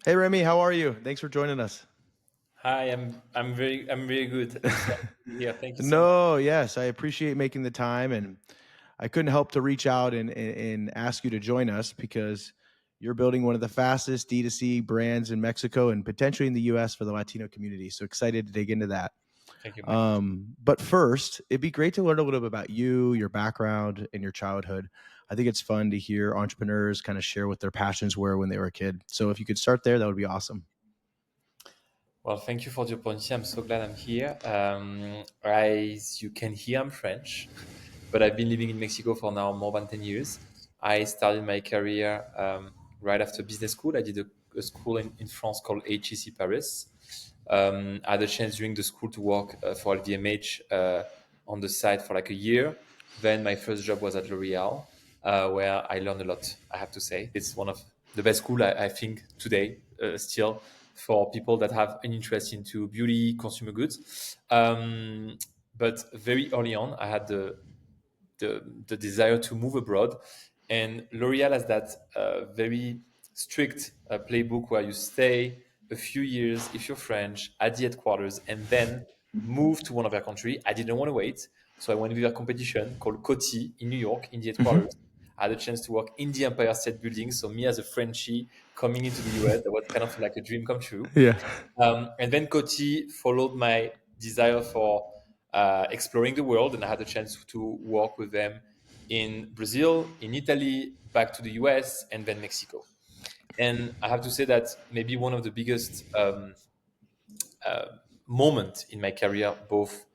Hey Remy, how are you? Thanks for joining us. Hi, I'm very good. Excited to be here. Thank you so much. No, yes, I appreciate making the time, and I couldn't help to reach out and ask you to join us because you're building one of the fastest D2C brands in Mexico and potentially in the US for the Latino community. So excited to dig into that. Thank you, Mike. But first, it'd be great to learn a little bit about you, your background, and your childhood. I think it's fun to hear entrepreneurs kind of share what their passions were when they were a kid. So if you could start there, that would be awesome. Well, thank you for the opportunity. I'm so glad I'm here. As you can hear, I'm French, but I've been living in Mexico for now more than 10 years. I started my career right after business school. I did a school in France called HEC Paris. I had a chance during the school to work for LVMH on the side for like a year. Then my first job was at L'Oreal, where I learned a lot, I have to say. It's one of the best school I think today still for people that have an interest into beauty, consumer goods. But very early on, I had the desire to move abroad. And L'Oreal has that very strict playbook where you stay a few years, if you're French, at the headquarters, and then move to one of their country. I didn't want to wait. So I went with a competition called Coty in New York, in the Hmm. headquarters. I had a chance to work in the Empire State Building. So me as a Frenchie coming into the US, that was kind of like a dream come true. Yeah. And then Coty followed my desire for exploring the world, and I had a chance to work with them in Brazil, in Italy, back to the US, and then Mexico. And I have to say that maybe one of the biggest uh, moment in my career, both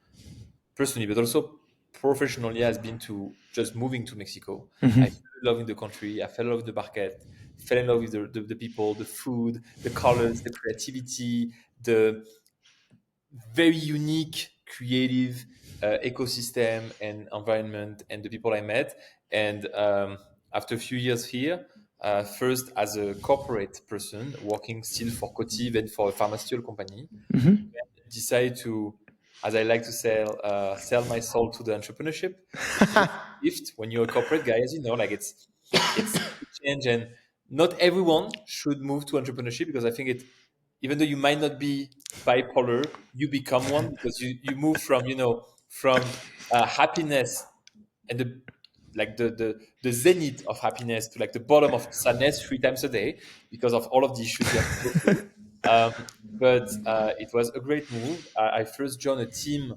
personally but also professionally, has been to just moving to Mexico. I fell Hmm. in love with the country. I fell in love with the market. Fell in love with the people, the food, the colors, the creativity, the very unique, creative ecosystem and environment, and the people I met. And after a few years here, first as a corporate person working still for Coty, then for a pharmaceutical company, Hmm. decided to, as I like to sell my soul to the entrepreneurship, because it's a gift when you're a corporate guy, as you know, like it's a change, and not everyone should move to entrepreneurship because I think it, even though you might not be bipolar, you become one because you move from from happiness and the zenith of happiness to like the bottom of sadness 3 times a day because of all of the issues you have to go through. Um, but it was a great move. I first joined a team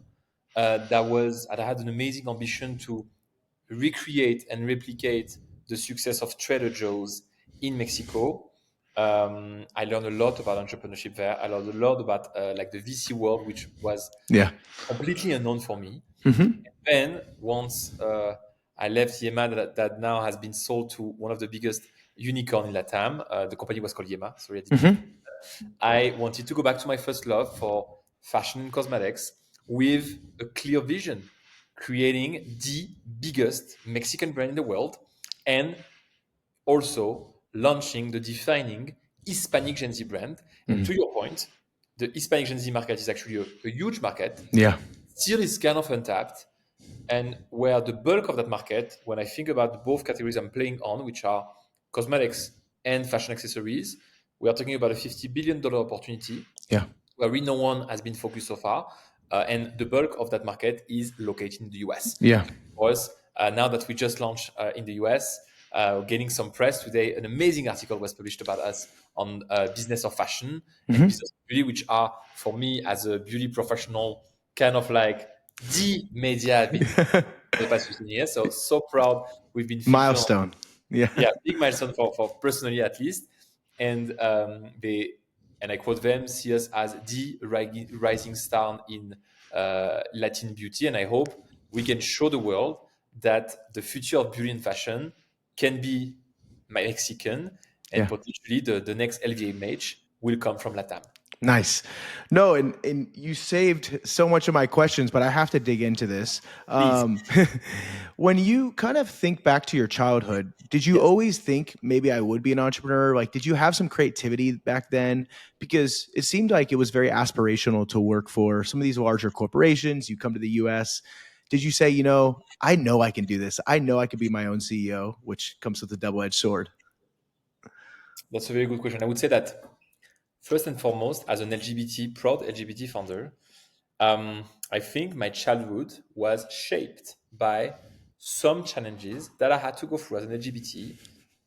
that had an amazing ambition to recreate and replicate the success of Trader Joe's in Mexico. I learned a lot about entrepreneurship there. I learned a lot about like the VC world, which was Yeah. completely unknown for me. Hmm. Then once I left Yema, that now has been sold to one of the biggest unicorn in Latam. The company was called Yema. Sorry, I didn't mention. Hmm. I wanted to go back to my first love for fashion and cosmetics with a clear vision, creating the biggest Mexican brand in the world and also launching the defining Hispanic Gen Z brand. And to your point, the Hispanic Gen Z market is actually a huge market, Yeah. still is kind of untapped. And where the bulk of that market, when I think about both categories I'm playing on, which are cosmetics and fashion accessories, we are talking about a $50 billion opportunity Yeah. where we no one has been focused so far. And the bulk of that market is located in the US. Yeah. For us, now that we just launched in the US, getting some press today, an amazing article was published about us on business of fashion and Hmm. business of beauty, which are, for me as a beauty professional, kind of like the media I've been for the past 15 years. So proud we've been featured on, Milestone. Yeah. yeah, big milestone for personally at least. And they, and I quote them, see us as the rising star in Latin beauty. And I hope we can show the world that the future of beauty and fashion can be Mexican, and Yeah. potentially the next LVMH will come from Latam. Nice. No, and you saved so much of my questions, but I have to dig into this. Please. When you kind of think back to your childhood, did you Yes. always think maybe I would be an entrepreneur? Like, did you have some creativity back then? Because it seemed like it was very aspirational to work for some of these larger corporations. You come to the US. Did you say, I know I can do this. I know I could be my own CEO, which comes with a double edged sword? That's a very good question. I would say that first and foremost, as an LGBT, proud LGBT founder, I think my childhood was shaped by some challenges that I had to go through as an LGBT,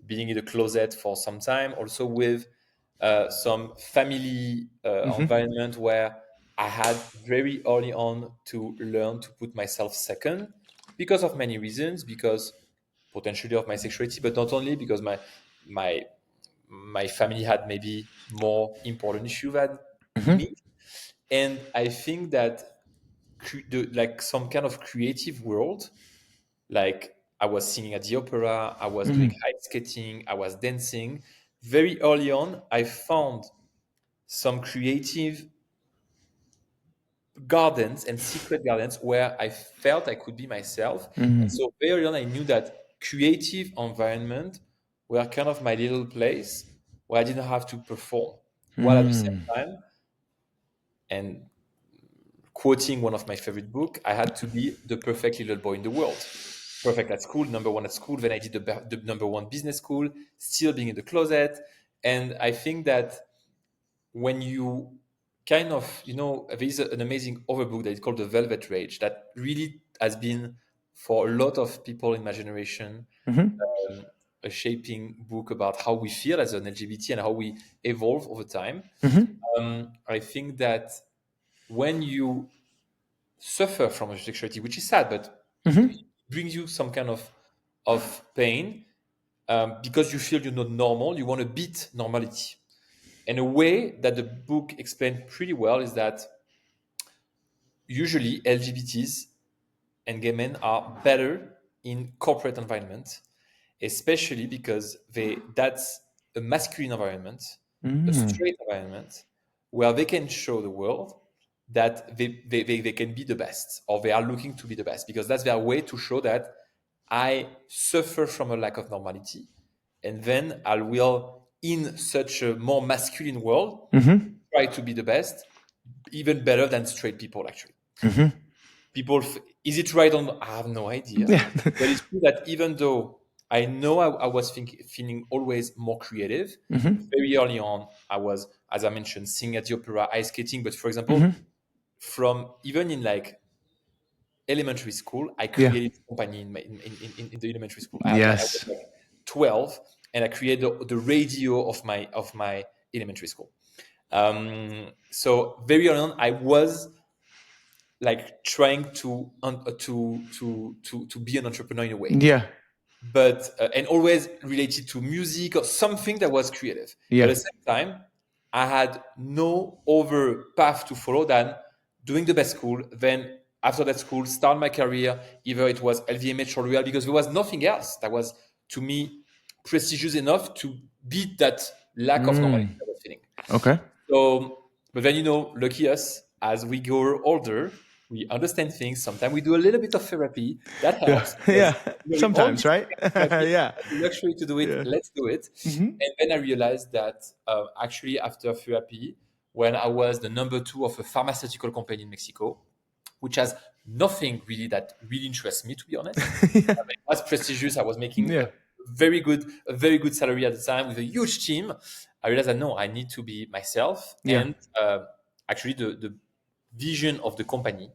being in the closet for some time, also with some family environment where I had very early on to learn to put myself second because of many reasons, because potentially of my sexuality, but not only because my my family had maybe more important issue than me. And I think that like some kind of creative world, like I was singing at the opera, I was doing Hmm. ice skating, I was dancing. Very early on, I found some creative gardens and secret gardens where I felt I could be myself. And Hmm. so very early on, I knew that creative environment were kind of my little place where I didn't have to perform. While at the same Hmm. time, and quoting one of my favorite book, I had to be the perfect little boy in the world. Perfect at school, number one at school. Then I did the number one business school, still being in the closet. And I think that when you kind of, there is an amazing other book that is called The Velvet Rage that really has been, for a lot of people in my generation, Hmm. a shaping book about how we feel as an LGBT and how we evolve over time. Hmm. I think that when you suffer from homosexuality, which is sad, but it Hmm. brings you some kind of pain because you feel you're not normal. You want to beat normality. And a way that the book explained pretty well is that usually LGBTs and gay men are better in corporate environment, especially because that's a masculine environment, a Hmm. straight environment, where they can show the world that they can be the best, or they are looking to be the best, because that's their way to show that I suffer from a lack of normality. And then I will, in such a more masculine world, Hmm. try to be the best, even better than straight people, actually. Hmm. Is it right on? I have no idea. Yeah. But it's true that even though I know I was feeling always more creative, Hmm. very early on, I was, as I mentioned, singing at the opera, ice skating. But for example, Hmm. from even in like elementary school, I Yeah. created a company in the elementary school. I was Yes. like 12, and I created the radio of my elementary school. So very early on, I was like trying to be an entrepreneur in a way, Yeah. but and always related to music or something that was creative. But Yeah. at the same time, I had no other path to follow than doing the best school. Then after that school, start my career. Either it was LVMH or L'Oreal, because there was nothing else that was to me prestigious enough to beat that lack of normality Mm. I was feeling. Okay. So, but then, lucky us, as we grow older, we understand things. Sometimes we do a little bit of therapy. That Yeah. helps because Yeah. we all Sometimes, need right? therapy. Yeah. The luxury to do it. Yeah. Let's do it. Hmm. And then I realized that actually after therapy, when I was the number two of a pharmaceutical company in Mexico, which has nothing really that really interests me, to be honest. Yeah. I mean, it was prestigious. I was making Yeah. a very good salary at the time with a huge team. I realized that no, I need to be myself. Yeah. And actually, the vision of the company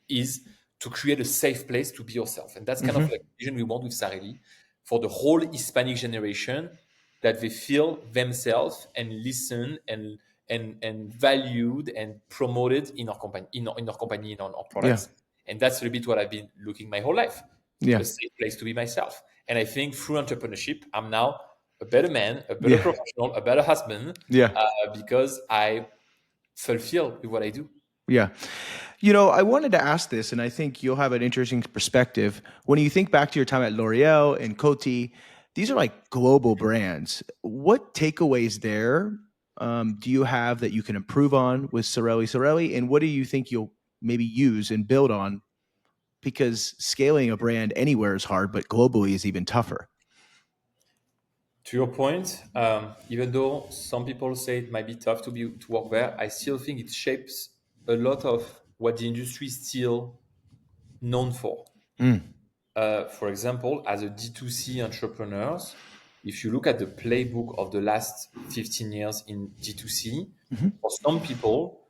is to create a safe place to be yourself. And that's kind of like Hmm. the vision we want with Sarelly for the whole Hispanic generation, that they feel themselves and listen and valued and promoted in our company, in our Yeah. products. And that's a little bit what I've been looking my whole life, Yeah. a safe place to be myself. And I think through entrepreneurship, I'm now a better man, a better Yeah. professional, a better husband, Yeah. because I fulfill with what I do. Yeah. I wanted to ask this, and I think you'll have an interesting perspective. When you think back to your time at L'Oreal and Coty, these are like global brands. What takeaways there do you have that you can improve on with Sireelli? And what do you think you'll maybe use and build on? Because scaling a brand anywhere is hard, but globally is even tougher. To your point, even though some people say it might be tough to work there, I still think it shapes a lot of what the industry is still known for. Mm. For example, as a D2C entrepreneurs, if you look at the playbook of the last 15 years in D2C, for some people,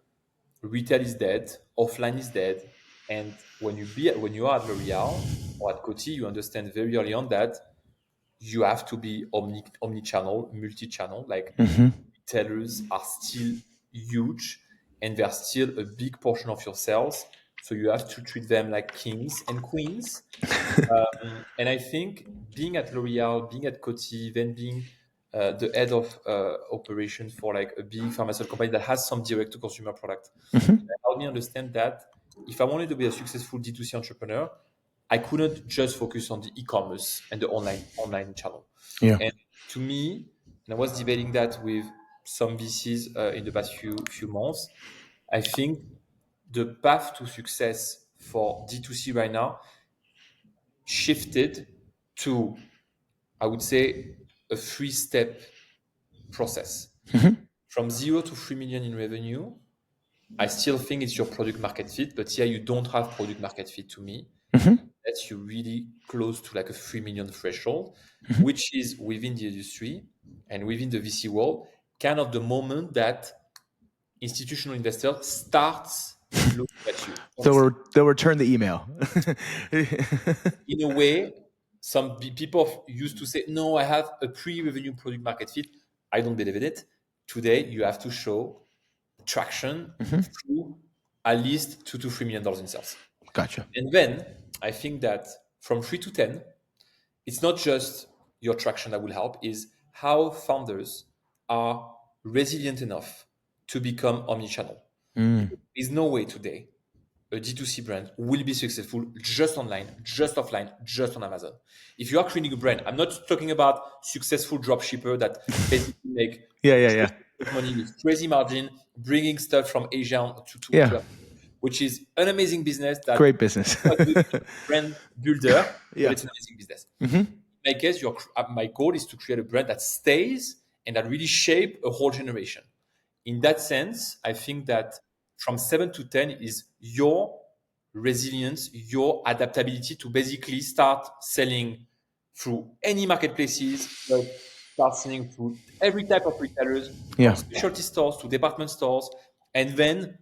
retail is dead, offline is dead. And when you are at L'Oreal or at Coty, you understand very early on that you have to be omni-channel, multi-channel. Like retailers are still huge and they're still a big portion of your sales. So you have to treat them like kings and queens. And I think being at L'Oreal, being at Coty, then being the head of operations for like a big pharmaceutical company that has some direct to consumer product, helped me understand that if I wanted to be a successful D2C entrepreneur, I couldn't just focus on the e-commerce and the online channel. Yeah. And to me, and I was debating that with some VCs in the past few months, I think the path to success for D2C right now shifted to, I would say, a 3-step process. From 0 to 3 million in revenue, I still think it's your product market fit, but here you don't have product market fit to me. That's you really close to like a 3 million threshold, which is within the industry and within the VC world, kind of the moment that institutional investor starts looking at you. They'll return the email. In a way, some people used to say, no, I have a pre-revenue product market fit. I don't believe in it. Today, you have to show traction through at least $2 to $3 million in sales. Gotcha. And then I think that from 3 to 10, it's not just your traction that will help, is how founders are resilient enough to become omnichannel. There's no way today a D2C brand will be successful just online, just offline, just on Amazon. If you are creating a brand, I'm not talking about successful dropshipper that basically make money with crazy margin, bringing stuff from Asia to which is an amazing business. That great business. Brand builder, but it's an amazing business. In my case, my goal is to create a brand that stays and that really shape a whole generation. In that sense, I think that from 7 to 10 is your resilience, your adaptability to basically start selling through any marketplaces, start selling through every type of retailers, from specialty stores to department stores. And then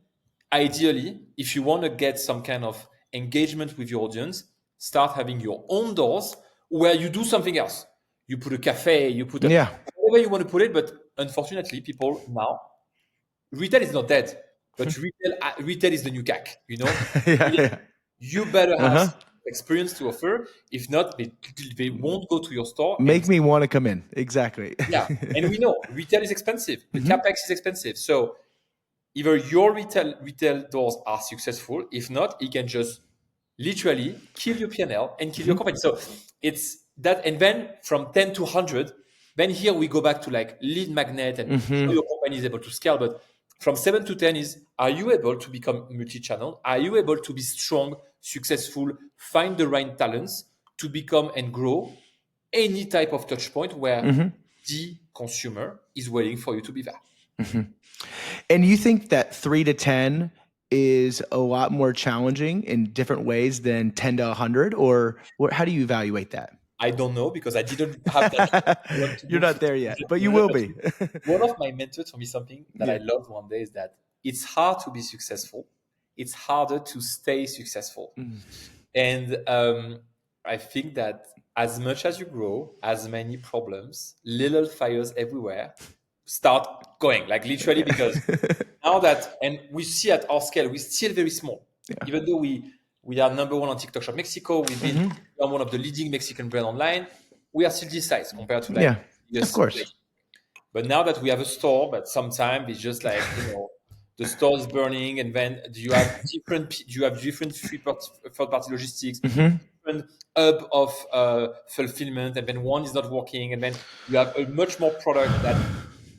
ideally, if you want to get some kind of engagement with your audience, start having your own doors where you do something else. You put a cafe, you put wherever you want to put it. But unfortunately, people now, retail is not dead, but retail is the new CAC, you know? You better have experience to offer. If not, they won't go to your store. Make me want to come in. Exactly. And we know retail is expensive. The CapEx is expensive. So either your retail doors are successful. If not, it can just literally kill your P&L and kill your company. So it's that. And then from 10 to 100, then here we go back to like lead magnet and how your company is able to scale. But from 7 to 10 is, are you able to become multi-channel? Are you able to be strong, successful, find the right talents to become and grow any type of touch point where the consumer is waiting for you to be there? And you think that 3 to 10 is a lot more challenging in different ways than 10 to 100? Or how do you evaluate that? I don't know because I didn't have that. You're not there yet, but you will be. One of my mentors told me something that I loved one day is that it's hard to be successful. It's harder to stay successful. And I think that as much as you grow, as many problems, little fires everywhere, start going, like literally, because now that, and we see at our scale, we're still very small. Even though we are number one on TikTok Shop Mexico, we are one of the leading Mexican brand online, we are still this size compared to like of course. Place. But now that we have a store, but sometimes it's just like, you know, the store is burning, and then you have different third-party logistics, different hub of fulfillment, and then one is not working, and then you have a much more product that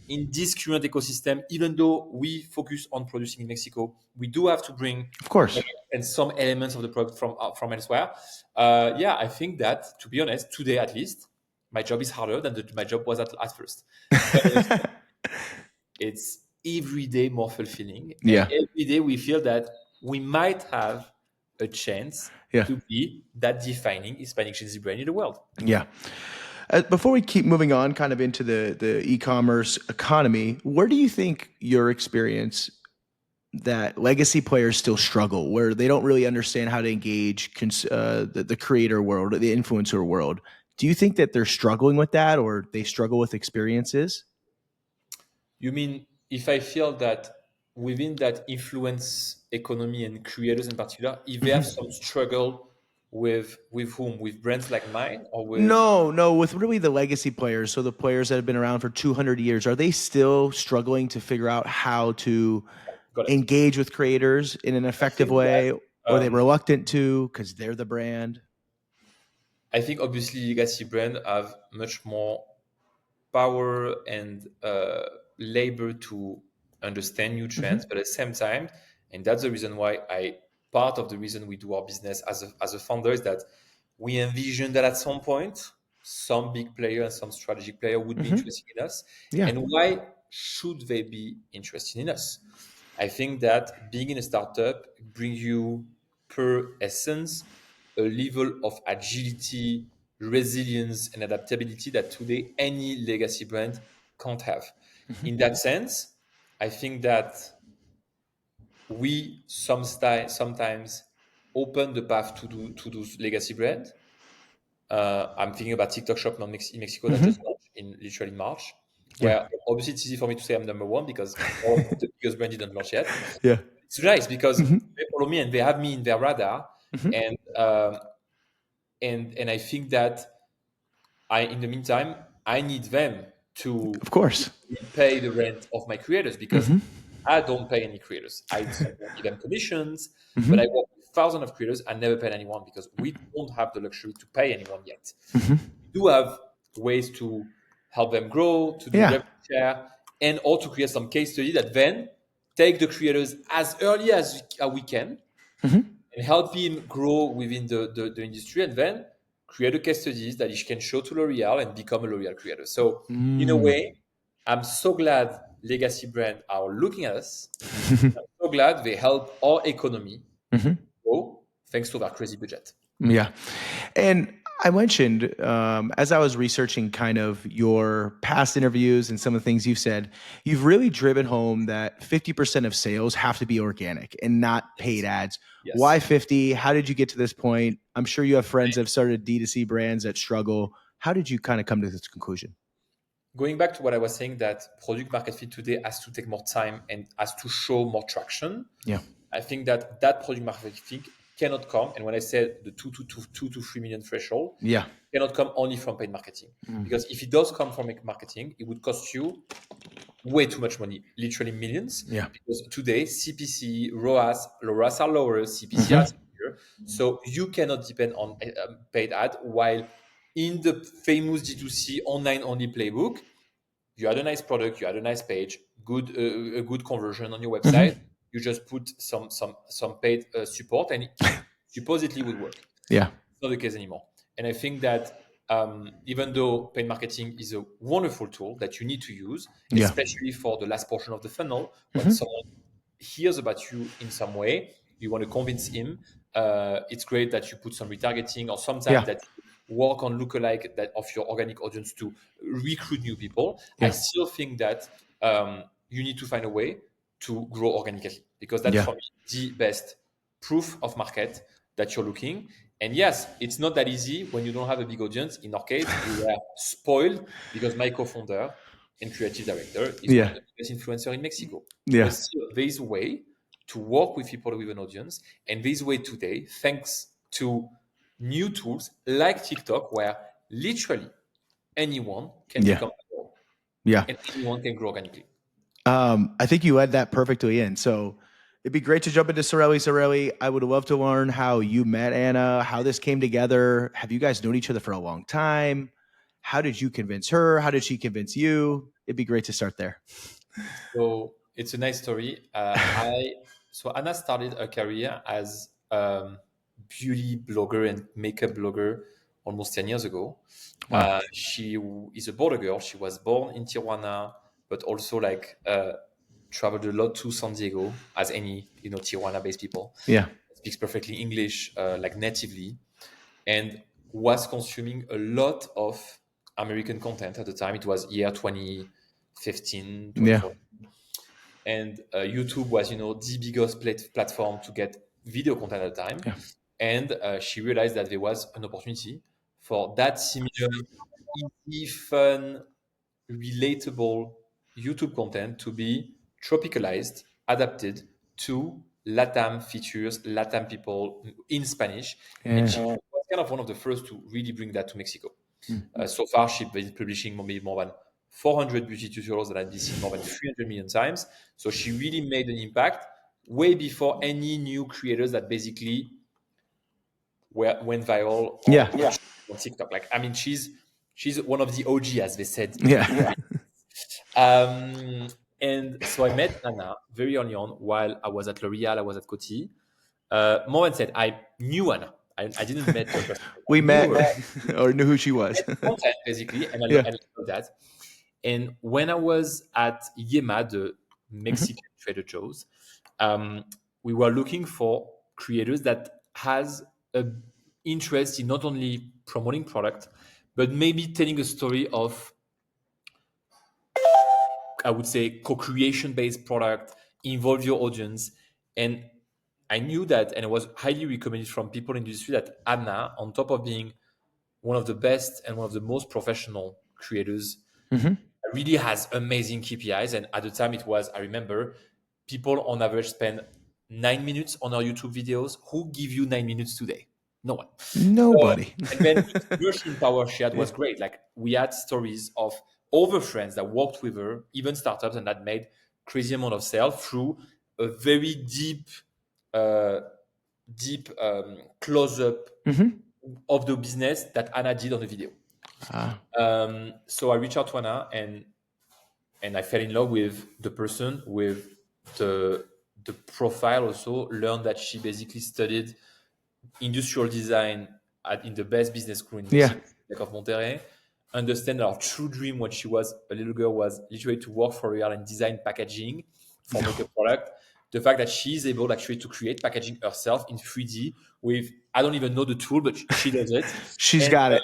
in this current ecosystem, even though we focus on producing in Mexico, we do have to bring, of course, and some elements of the product from elsewhere. I think that, to be honest, today at least, my job is harder than my job was at first. It's every day more fulfilling. And every day we feel that we might have a chance to be that defining Hispanic Gen Z brand in the world. Before we keep moving on, kind of into the e-commerce economy, where do you think your experience that legacy players still struggle, where they don't really understand how to engage the creator world, or the influencer world? Do you think that they're struggling with that, or they struggle with experiences? You mean if I feel that within that influence economy and creators in particular, if they have some struggle with whom? With brands like mine or with No, no, with really the legacy players, so the players that have been around for 200 years, are they still struggling to figure out how to got it. engage with creators in an I effective think that way, or are they reluctant to because they're the brand? I think obviously legacy brands have much more power and labor to understand new Mm-hmm. trends, but at the same time, and that's the reason why I part of the reason we do our business as a founder is that we envision that at some point some big player and some strategic player would be Mm-hmm. interested in us. Yeah. And why should they be interested in us? I think that being in a startup brings you per essence a level of agility, resilience, and adaptability that today any legacy brand can't have. Mm-hmm. In that sense, I think that we sometimes open the path to those legacy brands. I'm thinking about TikTok Shop now in Mexico that just Mm-hmm. launched in literally March, Yeah. where obviously it's easy for me to say I'm number one because all of the biggest brand didn't launch yet. Yeah. It's nice because Mm-hmm. they follow me and they have me in their radar, Mm-hmm. and and I think that in the meantime, I need them to Of course. pay the rent of my creators because Mm-hmm. I don't pay any creators. I sometimes give them commissions, but I Mm-hmm. work with thousands of creators. I never paid anyone because we don't have the luxury to pay anyone yet. Mm-hmm. We do have ways to help them grow, to do Yeah. revenue share, and or to create some case study that then take the creators as early as we can Mm-hmm. and help him grow within the industry and then create a case studies that he can show to L'Oreal and become a L'Oreal creator. So in a Mm. way, I'm so glad legacy brands are looking at us. I'm so glad they help our economy Mm-hmm. grow thanks to their crazy budget. Yeah. And I mentioned, as I was researching kind of your past interviews and some of the things you've said, you've really driven home that 50% of sales have to be organic and not paid Yes. ads. Yes. Why 50? How did you get to this point? I'm sure you have friends that have started D2C brands that struggle. How did you kind of come to this conclusion? Going back to what I was saying, that product market fit today has to take more time and has to show more traction. Yeah. I think that that product market fit cannot come. And when I said the 2 to 3 million threshold, Yeah. cannot come only from paid marketing. Mm. Because if it does come from marketing, it would cost you way too much money, literally millions. Yeah. Because today, CPC, ROAS are lower, CPC are Mm-hmm. higher. So you cannot depend on paid ad. While in the famous D2C online only playbook, you had a nice product, you had a nice page, a good conversion on your website. Mm-hmm. You just put some paid support, and it supposedly would work. Yeah. It's not the case anymore. And I think that even though paid marketing is a wonderful tool that you need to use, Yeah. especially for the last portion of the funnel, when Mm-hmm. someone hears about you in some way, you want to convince him. It's great that you put some retargeting or sometimes Yeah. that you work on lookalike that of your organic audience to recruit new people. I Yeah. still think that you need to find a way to grow organically because that's Yeah. for me the best proof of market that you're looking. And yes, it's not that easy when you don't have a big audience. In our case, we were spoiled because my co-founder and creative director is one of Yeah. the biggest influencers in Mexico. But Yeah. still, there is a way to work with people with an audience. And this way today, thanks to new tools like TikTok, where literally anyone can Yeah. become a pro Yeah. and anyone can grow organically. I think you led that perfectly in. So it'd be great to jump into Sireelli. Sireelli, I would love to learn how you met Anna, how this came together. Have you guys known each other for a long time? How did you convince her? How did she convince you? It'd be great to start there. So it's a nice story. So Anna started her career as beauty blogger and makeup blogger almost 10 years ago. Wow. She is a border girl. She was born in Tijuana, but also traveled a lot to San Diego, as any Tijuana-based people. Yeah. Speaks perfectly English, like natively, and was consuming a lot of American content at the time. It was year 2015, Yeah. 2014. And YouTube was, the biggest platform to get video content at the time. Yeah. And she realized that there was an opportunity for that similar, easy, fun, relatable YouTube content to be tropicalized, adapted to LATAM features, LATAM people in Spanish. And she was kind of one of the first to really bring that to Mexico. So far, she's been publishing maybe more than 400 beauty tutorials that have been seen more than 300 million times. So she really made an impact way before any new creators that basically went viral on TikTok. Like, I mean, she's one of the OG, as they said. Yeah. And so I met Anna very early on while I was at L'Oreal, I was at Coty. More than said, I knew Anna. I didn't met her personally. We I knew met her. or knew who she was. Content, basically, and I Yeah. love that. And when I was at Yema, the Mexican trader Joe's, we were looking for creators that has a interest in not only promoting product, but maybe telling a story of, I would say, co-creation based product, involve your audience. And I knew that, and it was highly recommended from people in the industry, that Anna, on top of being one of the best and one of the most professional creators, really has amazing KPIs. And at the time it was, I remember, people on average spend 9 minutes on our YouTube videos. Who give you 9 minutes today? No one. Nobody. And then the version power she had was great. Like, we had stories of other friends that worked with her, even startups, and that made crazy amount of sales through a very deep close-up of the business that Anna did on the video. So I reached out to Anna, and I fell in love with the person, with the profile. Also learned that she basically studied industrial design in the best business school in Mexico, of Monterrey. Understand that our true dream when she was a little girl was literally to work for L'Oreal and design packaging for makeup product. The fact that she's able actually to create packaging herself in 3D with, I don't even know the tool, but she does it. She's got it.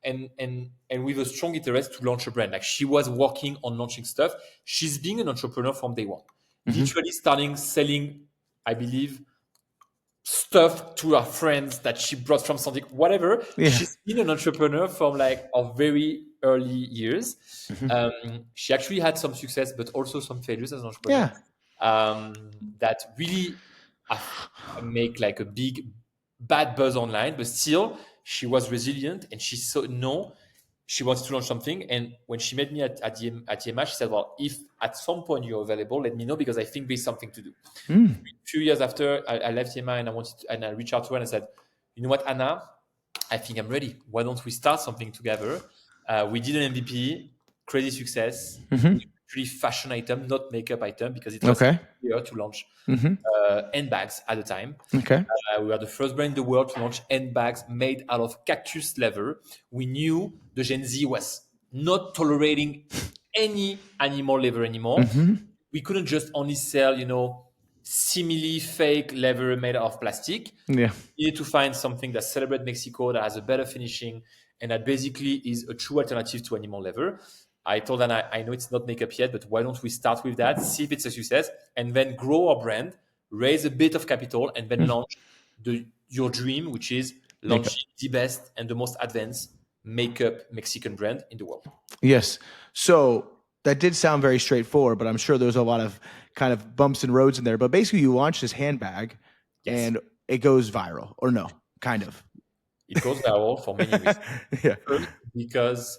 And with a strong interest to launch a brand. Like, she was working on launching stuff. She's being an entrepreneur from day one. Literally starting selling, I believe, stuff to her friends that she brought from something, whatever. She's been an entrepreneur from like our very early years. She actually had some success, but also some failures as an entrepreneur. That really make like a big bad buzz online, but still she was resilient, and she she wanted to launch something. And when she met me at Yema, she said, well, if at some point you're available, let me know, because I think there's something to do. A few years after I left Yema, and I reached out to her and I said, you know what, Anna, I think I'm ready. Why don't we start something together? We did an MVP, crazy success. Really fashion item, not makeup item, because it was here to launch handbags at the time. We were the first brand in the world to launch handbags made out of cactus leather. We knew the Gen Z was not tolerating any animal leather anymore. We couldn't just only sell, simile fake leather made out of plastic. We needed to find something that celebrates Mexico, that has a better finishing, and that basically is a true alternative to animal leather. I told Anna, I know it's not makeup yet, but why don't we start with that, see if it's a success, and then grow our brand, raise a bit of capital, and then launch your dream, which is launching the best and the most advanced makeup Mexican brand in the world. Yes. So that did sound very straightforward, but I'm sure there's a lot of kind of bumps and roads in there. But basically, you launch this handbag and it goes viral, or no, kind of. It goes viral for many reasons. First, because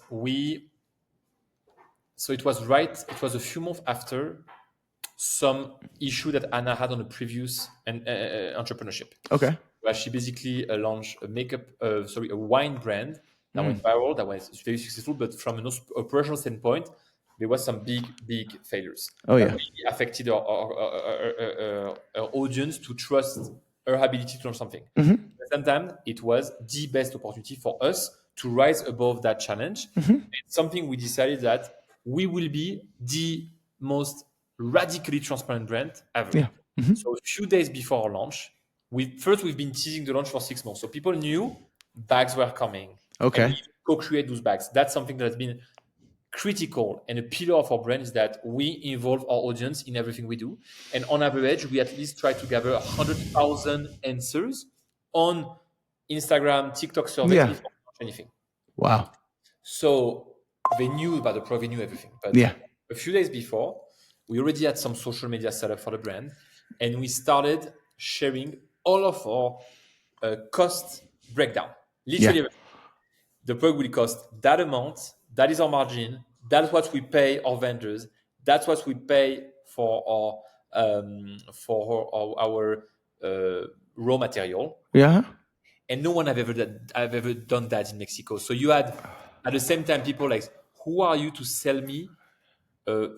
so it was a few months after some issue that Anna had on a previous entrepreneurship. Where she basically launched a wine brand that went viral, that was very successful, but from an operational standpoint, there was some big failures. That really affected our audience to trust her ability to launch something. At the same time, it was the best opportunity for us to rise above that challenge. It's something we decided that we will be the most radically transparent brand ever. So a few days before our launch, we've been teasing the launch for 6 months. So people knew bags were coming. co-create those bags. That's something that has been critical and a pillar of our brand, is that we involve our audience in everything we do. And on average, we at least try to gather 100,000 answers on Instagram, TikTok surveys Yeah. before we launch anything. Wow. So they knew about the product, they knew everything. But Yeah. a few days before, we already had some social media set up for the brand, and we started sharing all of our cost breakdown. Literally, Yeah. the product will cost that amount. That is our margin. That's what we pay our vendors. That's what we pay for our raw material. Yeah. And no one have ever done that in Mexico. So you had at the same time people like, who are you to sell me a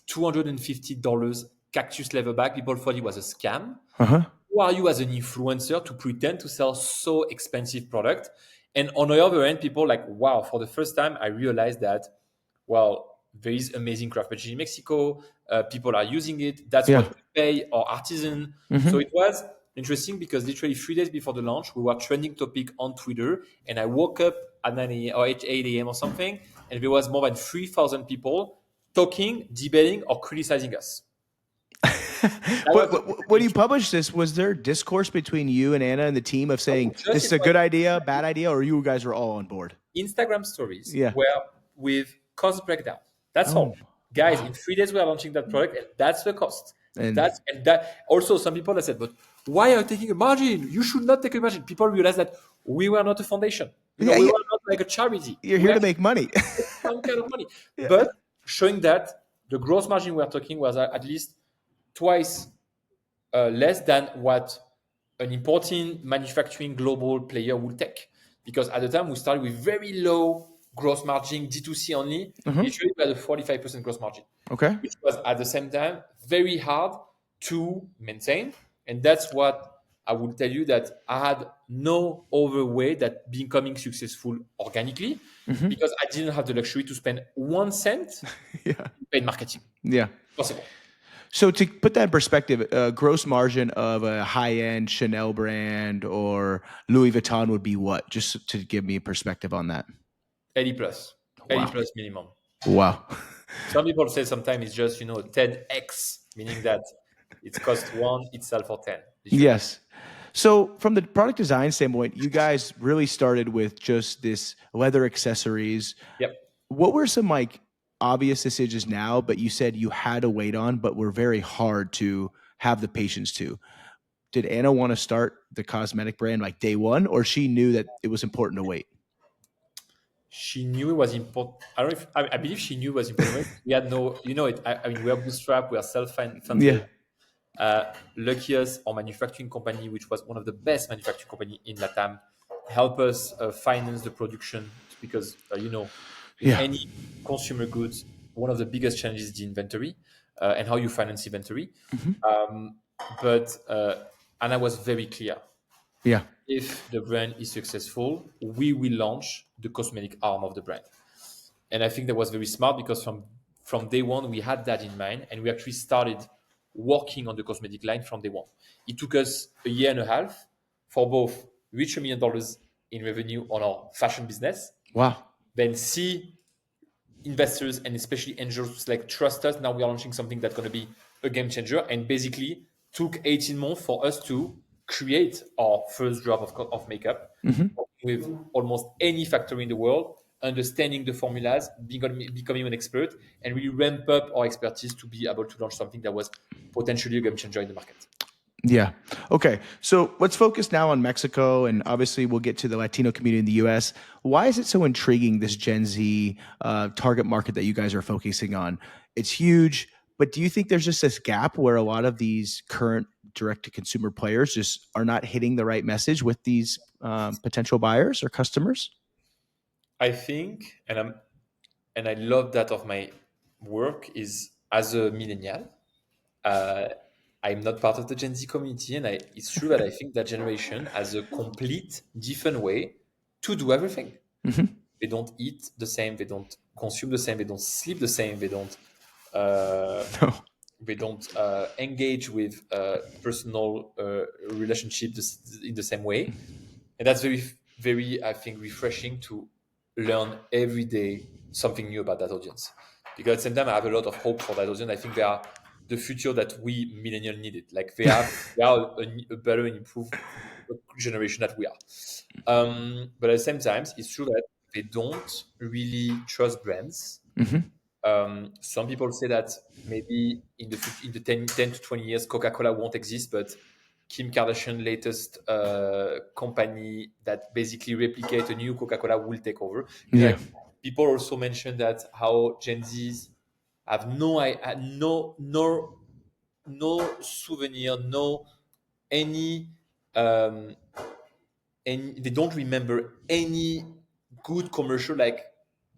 $250 cactus leather bag? People thought it was a scam. Uh-huh. Who are you as an influencer to pretend to sell so expensive product? And on the other end, people like, wow, for the first time, I realized that, well, there is amazing craftsmanship in Mexico. People are using it. That's Yeah. what we pay our artisan. So it was interesting because literally 3 days before the launch, we were trending topic on Twitter. And I woke up at 9 a.m. or 8 a.m. or something, and there was more than 3,000 people talking, debating, or criticizing us. When you published this, was there discourse between you and Anna and the team of saying this is a good idea, bad idea, or you guys were all on board? Instagram stories Yeah. were with cost breakdown. That's all. Guys, in 3 days we are launching that product, and that's the cost. And- that also some people have said, but why are you taking a margin? You should not take a margin. People realize that we were not a foundation. We were not like a charity. You're here to make money. Some kind of money. But showing that the gross margin we are talking was at least twice less than what an important manufacturing global player would take. Because at the time we started with very low gross margin, D2C only. Literally we had a 45% gross margin. Okay. Which was at the same time very hard to maintain. And that's what I would tell you, that I had no other way than becoming successful organically, because I didn't have the luxury to spend 1 cent in paid marketing. Yeah. Possible. So to put that in perspective, gross margin of a high-end Chanel brand or Louis Vuitton would be what? Just to give me a perspective on that. 80 plus. 80 plus minimum. Wow. Some people say sometimes it's just, 10x, meaning that it's cost 1, it sells for 10. Yes. So from the product design standpoint, you guys really started with just this leather accessories. Yep. What were some obvious decisions now, but you said you had to wait on, but were very hard to have the patience to? Did Anna want to start the cosmetic brand day one, or she knew that it was important to wait? She knew it was important. I believe she knew it was important. We had no, we are bootstrapped, we are self-funded. Lucky us, our manufacturing company, which was one of the best manufacturing company in Latam, help us finance the production, because any consumer goods, one of the biggest challenges is the inventory and how you finance inventory. But Anna was very clear. Yeah. If the brand is successful, we will launch the cosmetic arm of the brand. And I think that was very smart, because from day one, we had that in mind, and we actually started working on the cosmetic line from day one. It took us a year and a half for both reach $1 million in revenue on our fashion business. Wow. Then see investors and especially angels trust us. Now we are launching something that's going to be a game changer, and basically took 18 months for us to create our first drop of makeup with almost any factory in the world, understanding the formulas, becoming an expert, and really ramp up our expertise to be able to launch something that was potentially a game changer in the market. Yeah. Okay. So let's focus now on Mexico, and obviously we'll get to the Latino community in the US. Why is it so intriguing, this Gen Z target market that you guys are focusing on? It's huge, but do you think there's just this gap where a lot of these current direct-to-consumer players just are not hitting the right message with these potential buyers or customers? I think, and I love that of my work, is as a millennial, I'm not part of the Gen Z community, and it's true that I think that generation has a complete different way to do everything. They don't eat the same, they don't consume the same, they don't sleep the same, they don't they don't engage with personal relationships in the same way, and that's very, very, I think, refreshing to learn every day something new about that audience. Because at the same time, I have a lot of hope for that audience. I think they are the future that we millennials needed. Like they are a better and improved generation that we are. But at the same time, it's true that they don't really trust brands. Some people say that maybe in the 10 to 20 years, Coca-Cola won't exist, but Kim Kardashian latest company that basically replicate a new Coca-Cola will take over. Yeah. Like, people also mention that how Gen Zs have no souvenir, no any um, and they don't remember any good commercial. Like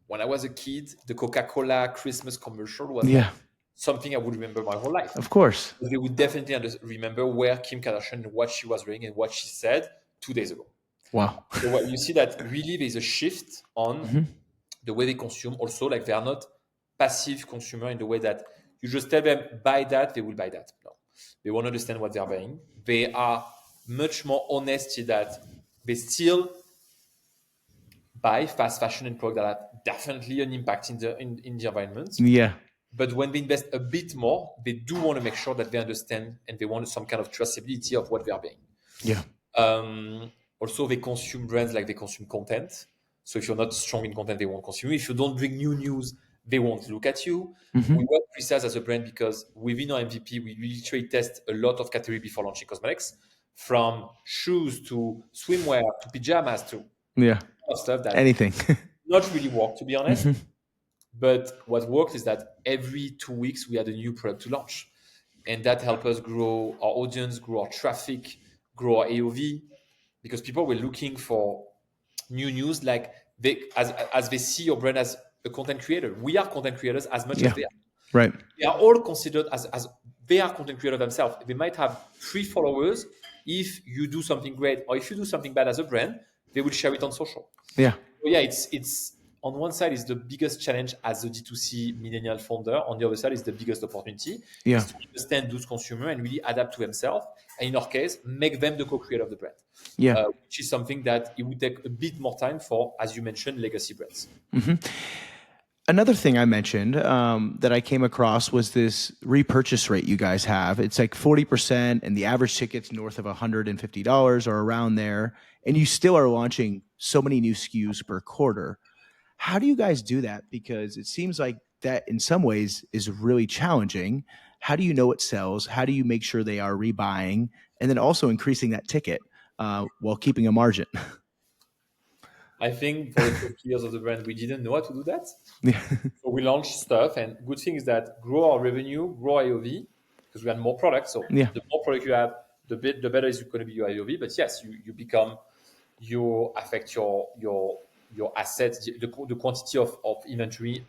when I was a kid, the Coca-Cola Christmas commercial was like Yeah. something I would remember my whole life. Of course. They would definitely remember where Kim Kardashian, what she was wearing and what she said 2 days ago. Wow. So what you see that really there's a shift on the way they consume. Also, like they are not passive consumer in the way that you just tell them buy that, they will buy that. No, they want to understand what they are buying. They are much more honest in that they still buy fast fashion and products that have definitely an impact in the environment. Yeah. But when they invest a bit more, they do want to make sure that they understand and they want some kind of traceability of what they are buying. Yeah. Also, they consume brands like they consume content. So if you're not strong in content, they won't consume you. If you don't bring new news, they won't look at you. We work precise as a brand because within our MVP, we literally test a lot of category before launching cosmetics, from shoes to swimwear to pajamas to Yeah. stuff that Anything. not really work, to be honest. But what worked is that every 2 weeks we had a new product to launch, and that helped us grow our audience, grow our traffic, grow our AOV, because people were looking for new news. Like as they see your brand as a content creator, we are content creators as much as Yeah. they are. Right. They are all considered as they are content creators themselves. They might have 3 followers. If you do something great or if you do something bad as a brand, they will share it on social. Yeah. So yeah, it's on one side is the biggest challenge as a D2C millennial founder. On the other side is the biggest opportunity Yeah. is to understand those consumers and really adapt to themselves. And in our case, make them the co-creator of the brand, Yeah. which is something that it would take a bit more time for, as you mentioned, legacy brands. Another thing I mentioned that I came across was this repurchase rate you guys have. It's like 40%, and the average ticket's north of $150 or around there. And you still are launching so many new SKUs per quarter. How do you guys do that? Because it seems like that in some ways is really challenging. How do you know it sells? How do you make sure they are rebuying? And then also increasing that ticket while keeping a margin? I think for the first years of the brand, we didn't know how to do that. Yeah. So we launched stuff, and good thing is that grow our revenue, grow AOV, because we had more products. So Yeah. the more product you have, the better is going to be your AOV. But yes, you affect your assets. The quantity of inventory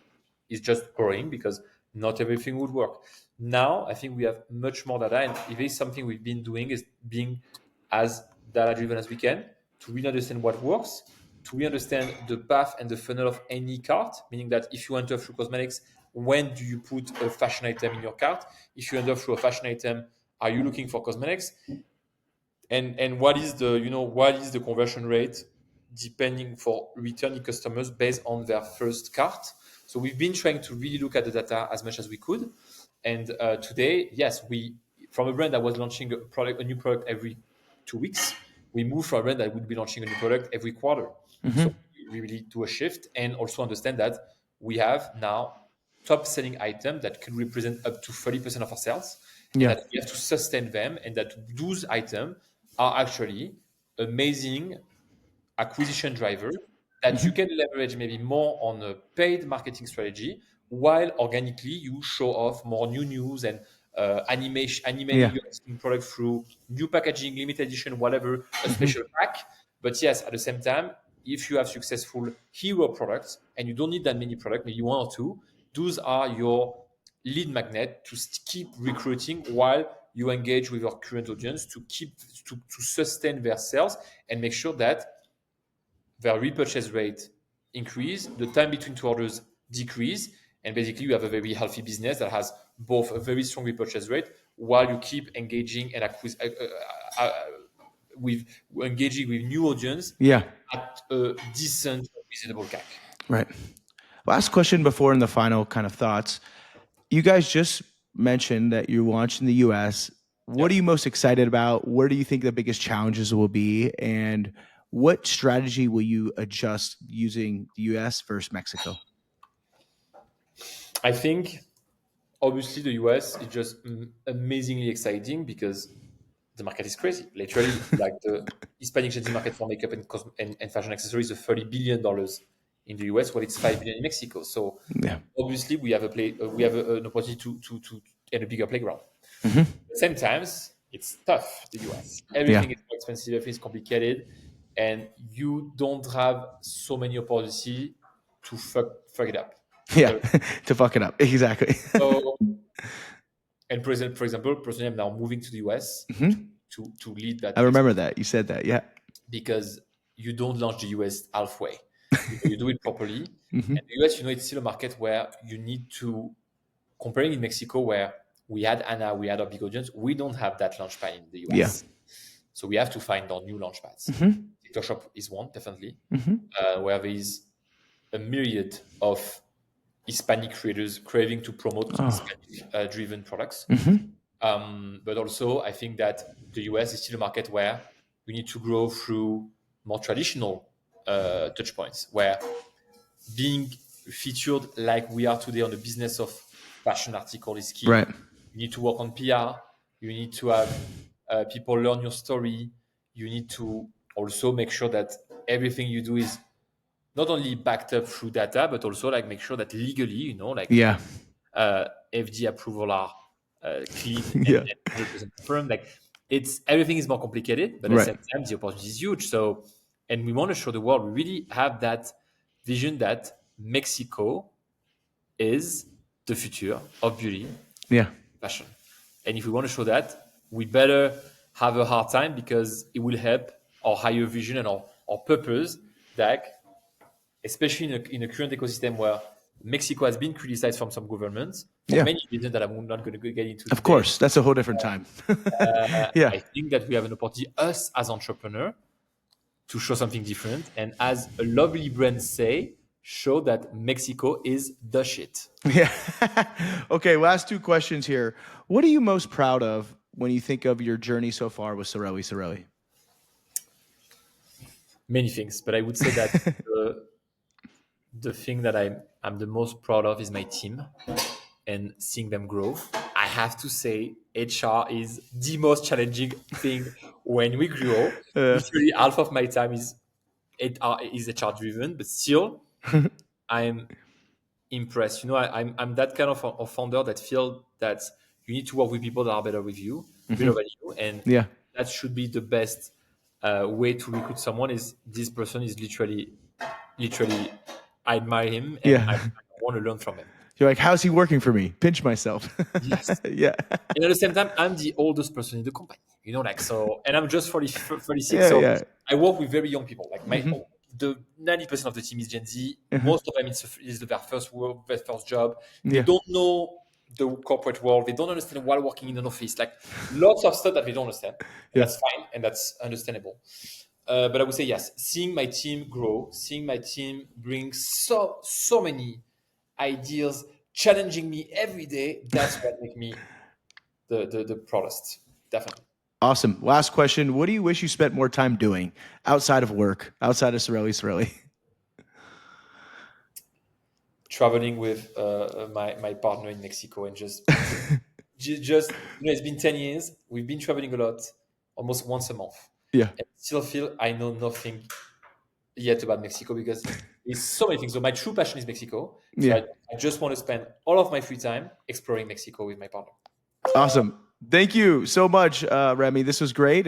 is just growing because not everything would work. Now I think we have much more data, and if it's something we've been doing is being as data driven as we can to really understand what works, to really understand the path and the funnel of any cart, meaning that if you enter through cosmetics, when do you put a fashion item in your cart? If you enter through a fashion item, are you looking for cosmetics? And what is the conversion rate depending for returning customers based on their first cart? So we've been trying to really look at the data as much as we could. And today, yes, we from a brand that was launching a new product every 2 weeks, we moved from a brand that would be launching a new product every quarter. So we really do a shift and also understand that we have now top selling items that can represent up to 30% of our sales, and Yeah. that we have to sustain them, and that those items are actually amazing acquisition driver that you can leverage maybe more on a paid marketing strategy, while organically you show off more new news and animating Yeah. your existing product through new packaging, limited edition, whatever, a special pack. But yes, at the same time, if you have successful hero products and you don't need that many products, maybe one or two, those are your lead magnet to keep recruiting while you engage with your current audience to sustain their sales and make sure that their repurchase rate increase, the time between two orders decrease, and basically you have a very healthy business that has both a very strong repurchase rate while you keep engaging and with engaging with new audience Yeah. at a decent reasonable CAC. Right. Last question before in the final kind of thoughts. You guys just mentioned that you launched in the US. What Yeah. are you most excited about? Where do you think the biggest challenges will be? And what strategy will you adjust using the US versus Mexico? I think obviously the US is just amazingly exciting because the market is crazy. Literally, like the Hispanic Gen Z market for makeup and fashion accessories is $30 billion in the US, while it's $5 billion in Mexico. So Yeah. obviously, we have an opportunity to and a bigger playground. Hmm. At the same time, it's tough. The US, Yeah. everything is more expensive, everything is complicated, and you don't have so many opportunities to fuck it up. Yeah. To fuck it up. Exactly. So, and for example, personally, I'm now moving to the US Hmm. to lead I that remember that. You said that. Yeah. because you don't launch the US halfway. You do it properly. Hmm. And the US, it's still a market where you need to, comparing in Mexico, where we had Anna, we had our big audience, we don't have that launch pad in the Yeah. US. So we have to find our new launch pads. Hmm. TikTok Shop is one, definitely, Hmm. where there is a myriad of Hispanic creators craving to promote Oh. Hispanic driven products. Hmm. But also, I think that the US is still a market where we need to grow through more traditional touch points, where being featured like we are today on the business of fashion article is key. Right. You need to work on PR. You need to have people learn your story. You need to also make sure that everything you do is not only backed up through data, but also like make sure that legally, Yeah. FD approval are clean and, Yeah. and 100% confirmed. Like everything is more complicated, but at the Right. same time, the opportunity is huge. So, and we want to show the world we really have that vision that Mexico is the future of beauty, Yeah. fashion. And if we want to show that, we better have a hard time because it will help our higher vision and our purpose that especially in a current ecosystem where Mexico has been criticized from some governments for Yeah. many reasons that I'm not going to get into Of today. course. That's a whole different time. Yeah. I think that we have an opportunity, us as entrepreneur, to show something different. And as a lovely brand say, show that Mexico is the shit. Yeah. Okay. Last two questions here. What are you most proud of when you think of your journey so far with Sireelli? Many things, but I would say that the thing that I'm the most proud of is my team and seeing them grow. I have to say, HR is the most challenging thing when we grow. Literally, half of my time is HR driven, but still, I'm impressed. I'm that kind of a founder that feel that you need to work with people that are better with you, better than you, and Yeah. that should be the best way to recruit someone. Is this person is literally, I admire him and I Yeah. want to learn from him. You're like, how's he working for me? Pinch myself. Yes. Yeah. And at the same time, I'm the oldest person in the company, so, and I'm just 36. Yeah. So Yeah. I work with very young people. Like Hmm. the 90% of the team is Gen Z. Uh-huh. Most of them is their first job. They Yeah. don't know the corporate world. They don't understand while working in an office. Like lots of stuff that they don't understand. And Yeah. that's fine. And that's understandable. But I would say, yes, seeing my team grow, seeing my team bring so many ideas, challenging me every day, that's what makes me the proudest, definitely. Awesome. Last question. What do you wish you spent more time doing outside of work, outside of Sireelli? Traveling with my partner in Mexico and just it's been 10 years. We've been traveling a lot, almost once a month. Yeah. And still feel I know nothing yet about Mexico because there's so many things. So my true passion is Mexico. So Yeah. I just want to spend all of my free time exploring Mexico with my partner. Awesome. Thank you so much, Remi. This was great.